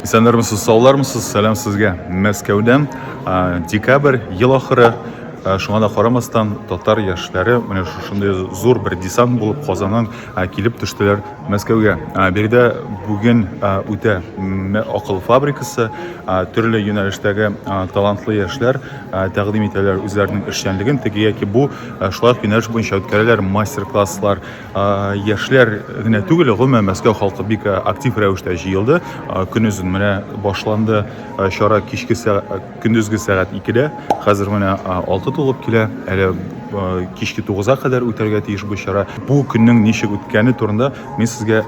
Исәннәрмесез, саулармысыз, сәлам сезгә. Мәскәүдән декабрь ел ахыры, шуңа да карамастан татар яшьләре менә шушындый зур бер десант булып Казаннан килеп төштеләр Мәскәүгә. Биредә бүген үтә акыл фабрикасы, төрле юнәлештәге талантлы яшьләр тәкъдим итәләр үзләренең эшчәнлеген. Теге яки бу шулай юнәлеш буенча үткәрәләр мастер-класслар. Яшьләр генә түгел, гомумән Мәскәү халкы бик актив рәвештә җыелды. Көнөзен менә башланды чара кичке көндезге сәгать 2-дә. Хәзер менә 6 тулып килә. Әле кичке 9-а кадәр үтәргә тиеш бу чара. Бу көннең ничек үткәне турында мин сезгә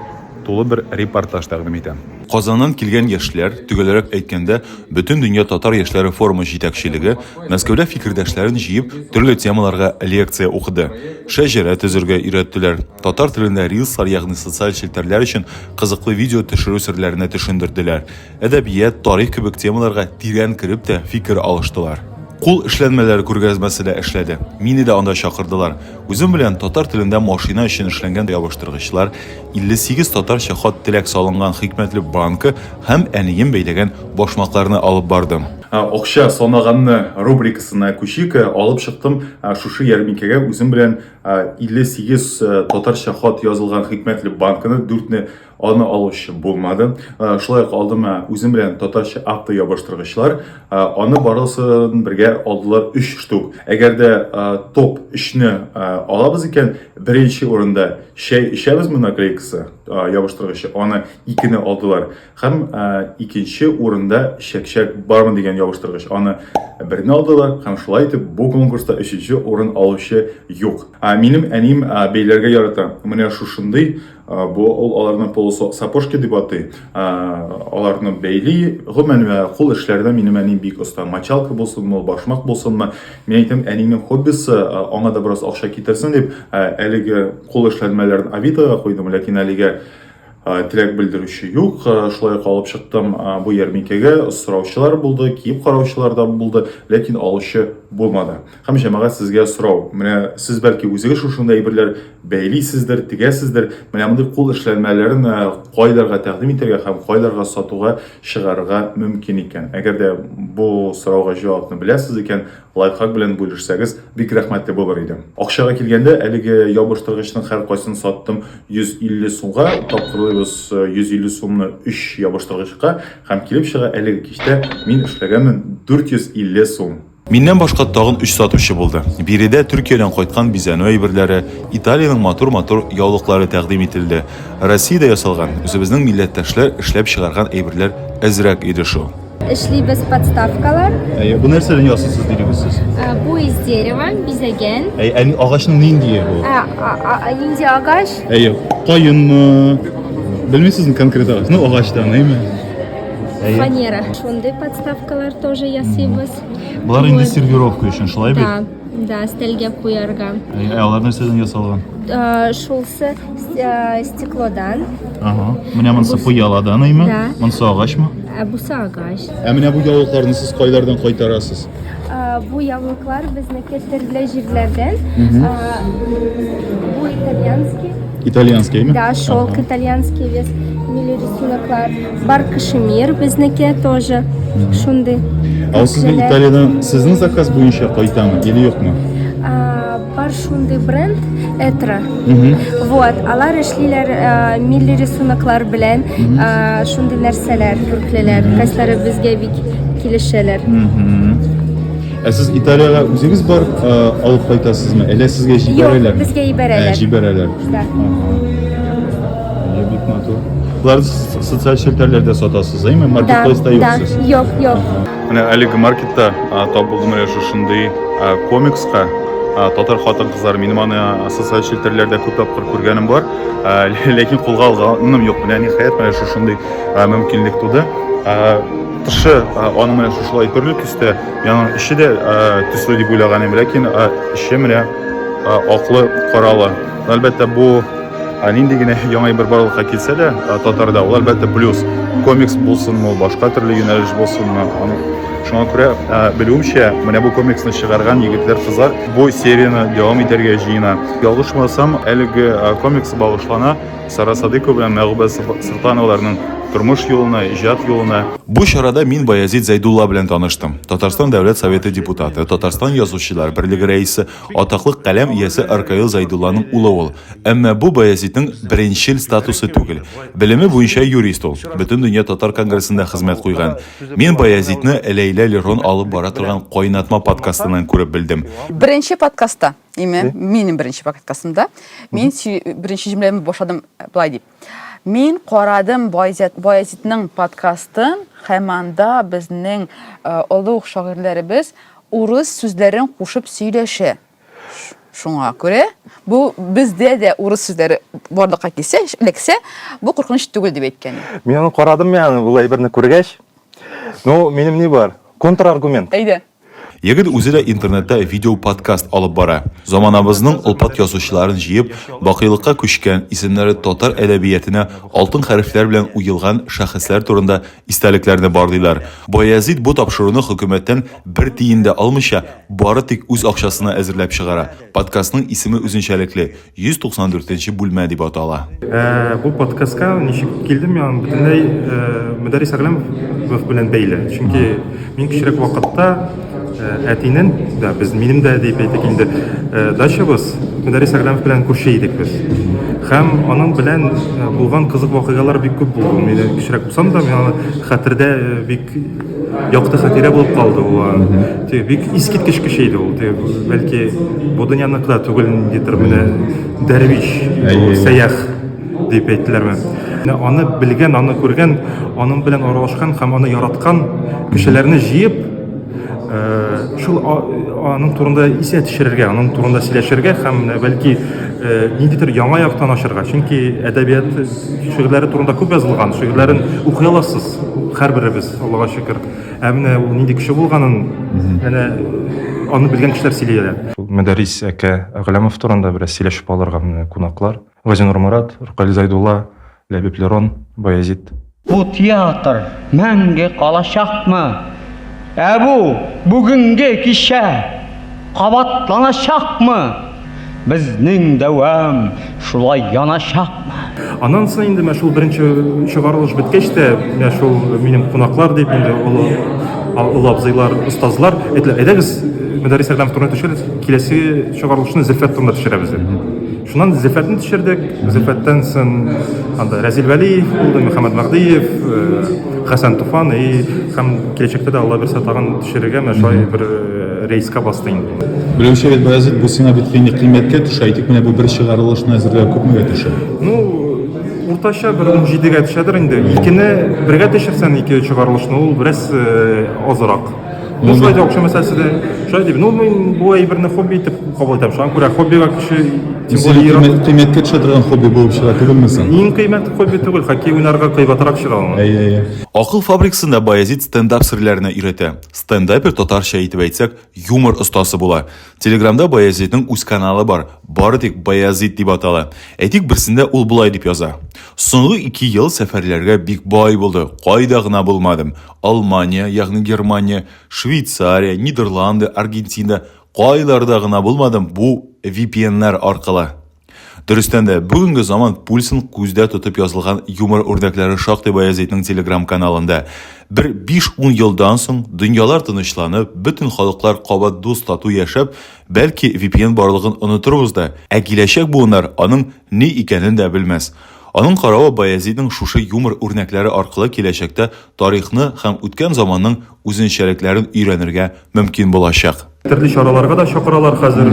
тулы бер репортаж тәкъдим итәм. Казаннан килгән яшьләр, төгәлрәк әйткәндә, бөтен дөнья татар яшьләре форумы җитәкчелеге Мәскәүдә фикердәшләрен җыеп, төрле темаларга лекция укыды. Шәҗәрә төзергә өйрәттеләр. Татар телендә рилслар, ягъни социаль челтәрләр өчен кызыклы видео төшерү серләренә төшендерделәр. Әдәбият, тарих кебек темаларга тирән кирип тә фикер алыштылар. Кул эшләнмәләре күргәзмәсе дә эшләде. Мине дә анда чакырдылар. Үзем белән татар телендә машина өчен эшләнгән ябыштыргычлар, 58 татарча хат теләк салынган хикмәтле банкы һәм әнием бәйләгән башмакларны алып бардым. Акча санаганны рубрикасына күчик, алып чыктым. Шушы ярминкәгә үзем белән 58 татарча хат язылган хикмәтле банкны 4-не аны алучы булмады. Шулай алдым үзем белән татарча авто ябыштыргычлар. Аны барысын бергә алдылар 3 штук. Әгәр дә топ 3-не алабыз икән, беренче урында шәбез наклейкасы ябыштыргычы, аны 2-не алдылар. Һәм икенче урында шәкшәк бармы дигән ябыштыргыч, аны 1-не алдылар. Һәм шулай итеп бу конкурста 3нче урын алучы юк. Минем әним бәйләргә ярата. Менә шушындый бу аларның полосо сапожки дебаты. Аларны бәйли, гомумән кул эшләрдә минем әним бик оста. Мочалка булсынмы, башмак булсынмы, мин әйтәм, әнинең хоббисы аңа да бераз акча китерсен дип, әлеге кул эшләнмәләрен Авитога куйдым, ләкин әлегә теләк белдерүче юк. Шулай алып чыктым бу ярминкәгә. Сораучылар булды, киеп караучылар да булды, ләкин алучы булмады. Һәм җәмәгать сезгә сорау. Менә сез бәлки үзегез шушындай әйберләр бәйлисездер, тегәсездер. Менә мондый кул эшләнмәләрен кайларга тәкъдим итәргә һәм кайларга сатуга чыгарырга мөмкин икән. Әгәр дә бу сорауга җавапны беләсез икән, лайфхак белән бүлешсәгез, бик рәхмәтле булыр идем. Акчага килгәндә, әлеге ябыштыргычның һәр кайсын саттым 150 сумга, тапкырлыбыз 150 сумны 3 ябыштыргычка, һәм килеп чыга әлеге кичтә мин эшләгәнмен 450 сум. Миннән башка тагын 3 сатучы булды. Биредә Төркиядән кайткан бизәнү әйберләре, Италиянең матур-матур яулыклары тәкъдим ителде. Россиядә ясалган, үзебезнең милләттәшләр эшләп чыгарган әйберләр әзрәк иде шул. Эшлибез подставкалар. Бу нәрсәдән ясыйсыз дидегез сез? Бу из дерева, бизәгән. Агачның ниндие бу? Нинди агач? Кайынмы? Белмисезме конкрет агач? Ну, агачтан, әйме? Фанера. Шундый подставкалар тоже ясыйбыз. Булар инде сервировка өчен, шулай бит? Да, стелгә куярга. Алар нәрсәдән ясалган? Шулсы стеклодан. Менә монсы пыяладан, әйме? Монсы агачмы? Бусы агач. Менә бу яулыкларны сез кайлардан кайтарасыз? Бу яулыклар безнеке төрле җирләрдән. Бу итальянский. Итальянский, әйме? Да, шелк итальянский вес. Милли рисуноклар. Бар кашемир безнеке тоже. Шундый. Сезгә Италиядән сезнең заказ буенча кайтамы, или юкмы? Бар шундый бренд Этра. Вот, алар эшлиләр милли рисуноклар белән, шундый нәрсәләр, күрклеләр, кайсылары безгә бик килешәләр. Сез Италиягә үзегез бар алып кайтасызмы? Әллә сезгә җибәрәләр? Юк, безгә җибәрәләр. Җибәрәләр. Да. Бик матур. Булар социаль челтәрләрдә сатасыз, әйме? Маркетплейста юксыз? Да, юк. Менә әлеге маркетта табылды менә шушындый комикска. Татар хатын-кызлар, минем аны социаль челтәрләрдә күп тапкыр күргәнем бар, ләкин кулга алганым юк. Менә ниһаять менә шушындый мөмкинлек туды. Тышы аны менә шушылай төрле төстә, яның иче дә төсле дип уйлаган идем, ләкин иче менә аклы, каралы. Әлбәттә бу нинди генә яңа бер барлыкка килсә дә, татарда ул әлбәттә плюс. Комикс булсынмы, башка төрле юнәлеш булсынмы, шуңа күрә белүемчә, менә бу комиксны чыгарган егетләр, кызлар бу серияны дәвам итәргә җыена. Ялгышмасам, әлеге комикс багышлана Сара Садыкова белән Мәгъбәт Сыртановларның тормыш юлына, иҗат юлына. Бу чарада мин Баязит Зайдулла белән таныштым. Татарстан Дәүләт Советы депутаты, Татарстан Язучылар берлеге рәисе, атаклы каләм иясе Аркаил Зайдулланың улы ул. Әмма бу Баязитның беренчел статусы түгел. Белеме буенча юрист ул. Бөтен дөнья татар конгрессында хезмәт куйган. Мин Баязитны Ләйлә Лерон алып бара торган кайнатма подкастынан күреп белдем. Беренче подкастта, минем беренче подкастымда, мин беренче җөмләмне башладым булай дип. Мин карадым Баязитның подкастын, һәм анда безнең олуг шагыйрьләребез урыс сүзләрен кушып сөйләшә. Шуңа күрә, бу бездә дә урыс сүзләре барлыкка килсә, бу куркыныч түгел дип әйткән. Мин аны карадым, яны булай берне күргәч. Ну, минем ни бар? Контраргумент. Әйдә. Егет үзе дә интернетта видео подкаст алып бара. Заманабызның улпат язучыларын җыеп, бакыйлыкка күчкән, исемнәре татар әдәбиятына алтын хәрефләр белән уелган шәхесләр турында истәлекләрне бардылар. Баязит бу тапшыруны хөкүмәттән бер тиен дә алмыйча, бары тик үз акчасына әзерләп чыгара. Подкастның исеме үзенчәлекле 194нче бүлмә дип атала. Бу подкастка ничек килдем, яны бөтенләй Мөдәррис Әгъләмов белән бәйле. Чөнки мин кичерәк вакытта әтинен, без минем дә дип әйтик инде, дачабыз Мөдәррис Әгъләмов белән күрше идек без. Һәм аның белән булган кызык вакыйгалар бик күп булды. Мин кичерәк булсам да, мин хәтердә бик якты хәтирә булып калды ул. Бик искиткеч кеше иде ул. Бәлки бу дөньяны кыда түгел дидер менә дәрвиш, сәях дип әйттеләрме. Аны белгән, аны күргән, аның белән аралашкан һәм аны яраткан кешеләрне җыеп, шул аның турында исә төшерергә, аның турында сөйләшергә һәм бәлки ниндидер яңа яктан ачырга. Чөнки әдәбият шигырьләре турында күп язылган, шигырьләрен укый аласыз һәрберебез, Аллага шөкер. Ә менә ул нинди кеше булганын, әнә аны белгән кешеләр сөйләйләр. Мөдәррис Әгъләмов турында бераз сөйләшеп алырга менә кунаклар. Газинур Мурат, Аркаил Зайдулла, Ләбиб Лерон, Баязит. Bu театр мәңге калачакмы? Бу бүгенге кичә кабатланачакмы? Безнең дәвам шулай яначакмы? Аннан соң инде менә шул беренче чыгарылыш беткәч тә, менә шул минем кунаклар дип инде олы абзыйлар, остазлар әйттеләр, әйдәгез Мөдәррис Әгъләмов турында төшерәбез, киләсе чыгарылышны Зөлфәт турында төшерәбез дип. Шуннан Зөлфәтне төшердек. Зөлфәттән соң анда Разил Вәлиев булды, Мөхәммәд Мәгъдиев, Хәсән Туфан һәм киләчәктә дә Алла берсә тагын төшерергә менә шулай бер рейска басты инде. Белүче бит Баязит бу сиңа бит кыйммәткә төшә, әйтик менә бу бер чыгарылышны әзерләү күпмегә төшә? Ну, уртача бер 17-гә төшәдер инде. Икене бергә төшерсәң, ике чыгарылышны ул бераз азрак. Ну, шулай да акча мәсьәләсе дә, шулай дип, ну, мин бу әйберне хобби итеп кабул итәм. Шуңа күрә хоббига кеше тем более кыйммәткә төшә торган хобби булып чыга түгелме соң? иң кыйммәтле хобби түгел, хоккей уйнарга кыйбатрак чыга ул. Акыл фабрикасында Баязит стендап серләренә өйрәтә. Стендапер татарча әйтеп әйтсәк, юмор остасы була. Телеграмда Баязитның үз каналы бар. Бары тик Баязит дип атала. Әйтик берсендә ул булай дип яза. Соңгы 2 ел сәфәрләргә бик бай булды. Кайда гына булмадым. Алмания, ягъни Германия, Швейцария, Нидерланды, Аргентина, кайларда гына булмадым бу VPN-лар аркылы. Дөрестән дә бүгенге заман пульсын күздә тотып язылган юмор үрнәкләре шактый Баязитның Telegram каналында. Бер 5-10 елдан соң дөньялар тынычланып, бөтен халыклар кабат дус тату яшәп, бәлки VPN барлыгын онытырбыз да, ә киләчәк буыннар аның ни икәнен дә белмәс. Аның каравы Баязитның шушы юмор үрнәкләре аркылы киләчәктә тарихны һәм үткән заманның үзенчәлекләрен өйрәнергә мөмкин булачак. Төрле чараларга да чакыралар хәзер,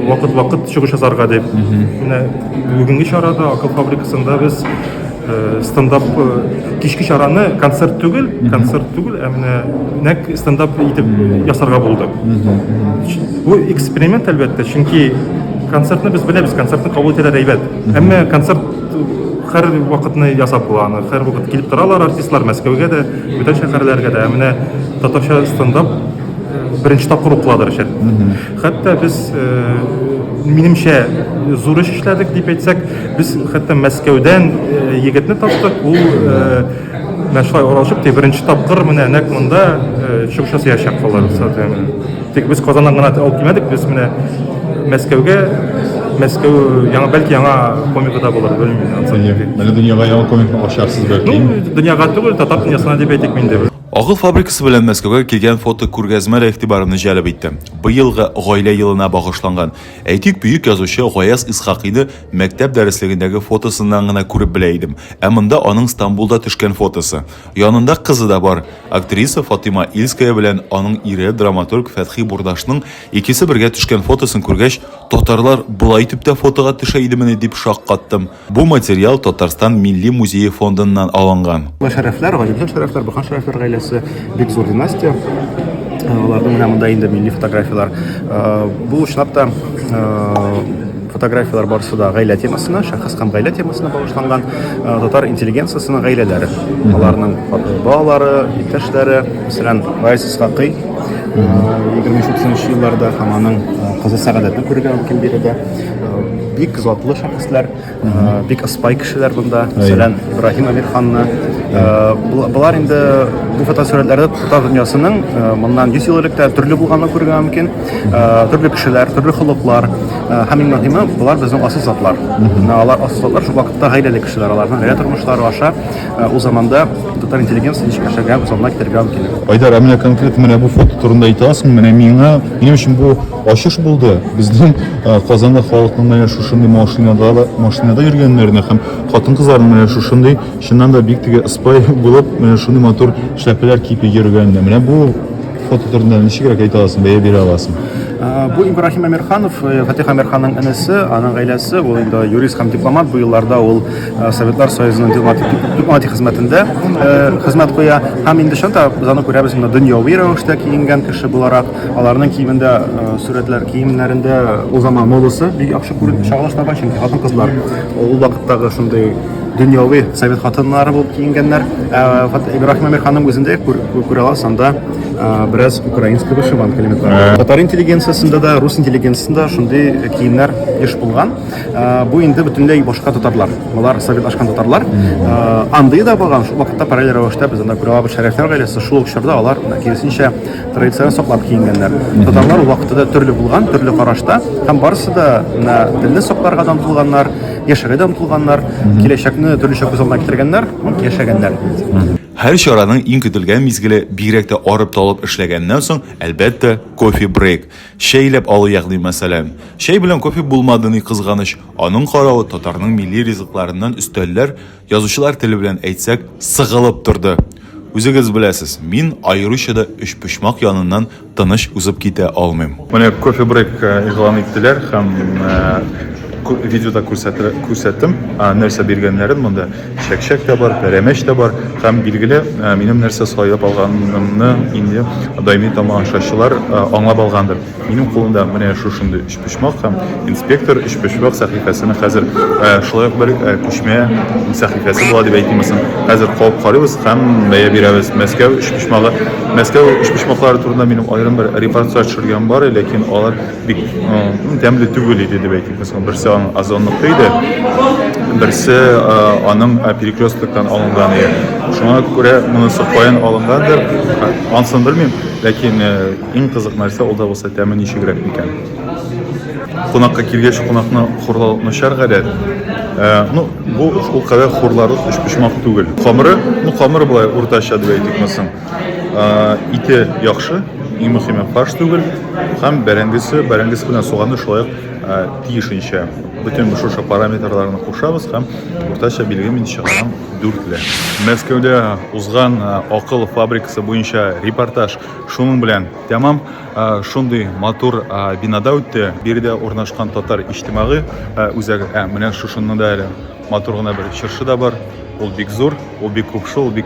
вакыт чыгыш ясарга дип. Менә бүгенге чарада Акыл фабрикасында без стендап кички чараны концерт түгел, ә менә нәкъ стендап итеп ясарга булдык. Бу эксперимент әлбәттә, чөнки концертны без беләбез, концертны кабул итәләр әйбәт. Әмма концерт һәр вакытны ясап була, һәр вакыт килеп торалар артистлар Мәскәүгә дә, бүтән шәһәрләргә дә. Менә татарча стендап беренче тапкыр укыладыр шәт. Хәтта без минемчә зур эш эшләдек дип әйтсәк, без хәтта Мәскәүдән егетне таптык. Ул мәшгуль аралашып, беренче тапкыр менә нәкъ монда чыгыш ясаячак булар. Тик без Казаннан гына алып килмәдек, без менә Мәскәүгә Мәскәү яңа бәлки яңа комикада булыр, белмим. Менә дөньяга яңа комикны ачарсыз бәлки. Ну, дөньяга түгел, татар дөньясына дип әйтик миндә. Агыл фабрикасы белән Мәскәүгә килгән фото күргәзмә игътибарымны җәлеп итте. Быелгы гаилә елына багышланган. Әйтик, бөек язучы Гаяз Исхакыйны мәктәп дәреслегендәге фотосыннан гына күреп белә идем. Ә монда аның Стамбулда төшкән фотосы. Янында кызы да бар. Актриса Фатима Ильская белән аның ире драматург Фәтхи Бурдашның икесе бергә төшкән фотосын күргәч, татарлар болай итеп тә фотога төшә идеме дип шаккаттым. Бу материал Татарстан Милли музее фондыннан алынган. Шәрәфләр, гаҗәп шәрәфләр, Бахан шәрәфләр гаиләсе бик зур династия. Аларның менә монда инде милли фотографиялар. Бу чынлап та фотографиялар барысы да гаилә темасына, шәхес һәм гаилә темасына багышланган татар интеллигенциясының гаиләләре. Аларның балалары, иптәшләре, мәсәлән, Гаяз Исхакый 23 елларда һәм аның кызы Сәгадәтне күрергә мөмкин биредә. Бик затлы шәхесләр, бик аспай кешеләр монда, мәсәлән, Ибраһим Әмирханны. Булар инде бу фотосурәтләрдә татар дөньясының моннан 100 ел элек тә төрле булганын күрергә мөмкин. Төрле кешеләр, төрле холыклар, һәм иң мөһиме, булар безнең асыл затлар. Алар асыл затлар шул вакытта гаиләле кешеләр, аларның гаилә тормышлары аша ул заманда татар интеллигенциясе ничек яшәгән, узамна китәргә мөмкин. Айдар, менә конкрет менә бу фото турында әйтәсең, менә минем өчен бу ачыш булды. Безнең Казанда халыкның менә шушындый машинада йөргәннәрне һәм хатын-кызларның менә шушындый чыннан да бик теге спай булып, менә шундый матур шәпәләр киеп йөргәннәр. Менә бу фото турында ничегрәк әйтә аласың, бәя бирә аласың? Бу Ибраһим Әмирханов, Фатих Әмирханның энесе, аның гаиләсе, ул инде юрист һәм дипломат. Бу елларда ул Советлар Союзының дипломатик хезмәтендә хезмәт куя. Һәм инде шунда без аны күрәбез, инде дөньяви рәвештә киенгән кеше буларак, аларның киемендә сурәтләр, киемнәрендә ул заман модасы бик яхшы күренеп чагылыштырган, чөнки хатын-кызлар ул вакыттагы шундый дөньяви совет хатыннары булып киенгәннәр. Ибраһим Әмирханның үзендә күрә аласың, анда бераз украинский вышиванка элементлары. Татар интеллигенциясында да, рус интеллигенциясында шундый киемнәр еш булган. Бу инде бөтенләй башка татарлар. Алар советлашкан татарлар. Андый да булган. Шул вакытта параллель рәвештә без анда күрә алабыз шәрәфләр гаиләсе. Шул ук чорда алар киресенчә традицион саклап киенгәннәр. Татарлар ул вакытта төрле булган, төрле карашта. Һәм барысы да телне сакларга да омтылганнар, яшәргә дә омтылганнар, киләчәкне төрлечә күз алдына китергәннәр, яшәгәннәр. Һәр чараның иң көтелгән мизгеле бигрәк тә арып талып эшләгәннән соң, әлбәттә, кофе брейк. Шәйләп алу ягъни мәсәлән. Шәй белән кофе булмады ни кызганыч. Аның каравы татарның милли ризыкларыннан өстәлләр, язучылар теле белән әйтсәк, сыгылып торды. Үзегез беләсез, мин аеруча да өчпочмак яныннан тыныч узып китә алмыйм. Менә кофе брейк игълан иттеләр һәм видеода күрсәттем, нәрсә биргәннәрен, монда чәк-чәк тә бар, пәрәмәч тә бар, һәм билгеле, минем нәрсә сайлап алганымны инде даими тамашачылар аңлап алгандыр. Минем кулымда менә шушындый өчпочмак һәм инспектор өчпочмак сәхифәсенә хәзер шулай ук бер күчмә сәхифәсе була дип әйтмәсен. Хәзер калып карыйбыз һәм бәя бирәбез. Мәскәү өчпочмаклары турында минем аерым бер репортаж төшергән бар, ләкин алар бик тәмле түгел иде дип әйтмәсен. Берсе озонлыкта иде, берсе аның перекрестктан алынган иде. Шуңа күрә монысы каян алынгандыр, анысын белмим, ләкин иң кызык нәрсә ул да булса тәме ничегрәк икән. Кунакка килгәч, кунакны хурлау начар гадәт. Бу ул кадәр хурларлык өчпочмак түгел. Камыры булай уртача дип әйтмәсен. Ите яхшы, иң мөһиме фарш түгел, һәм бәрәңгесе белән суганны шулай тиешенчә. Bütün bu şuşa parametrlarını kuşabız hem ortaça bilgi min çıgaran 4'le. Мәскәүдә узган акыл фабрикасы буенча репортаж шуның белән тәмам. Шундый матур бинада үтте. Биредә урнашкан татар иҗтимагы үзәге. Менә шушында да матур гына бер чыршы да бар. Ул бик зур, ул бик күпшел, ул бик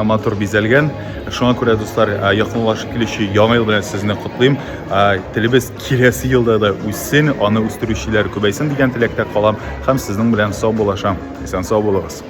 матур бизәлгән. Шуңа күрә дуслар, якынлашып килүче яңа ел белән сезне котлыйм. Телебез киләсе елда да үссен, аны үстерүчеләр күбәйсен дигән теләктә калам һәм сезнең белән сау булашам. Исән сау булыгыз.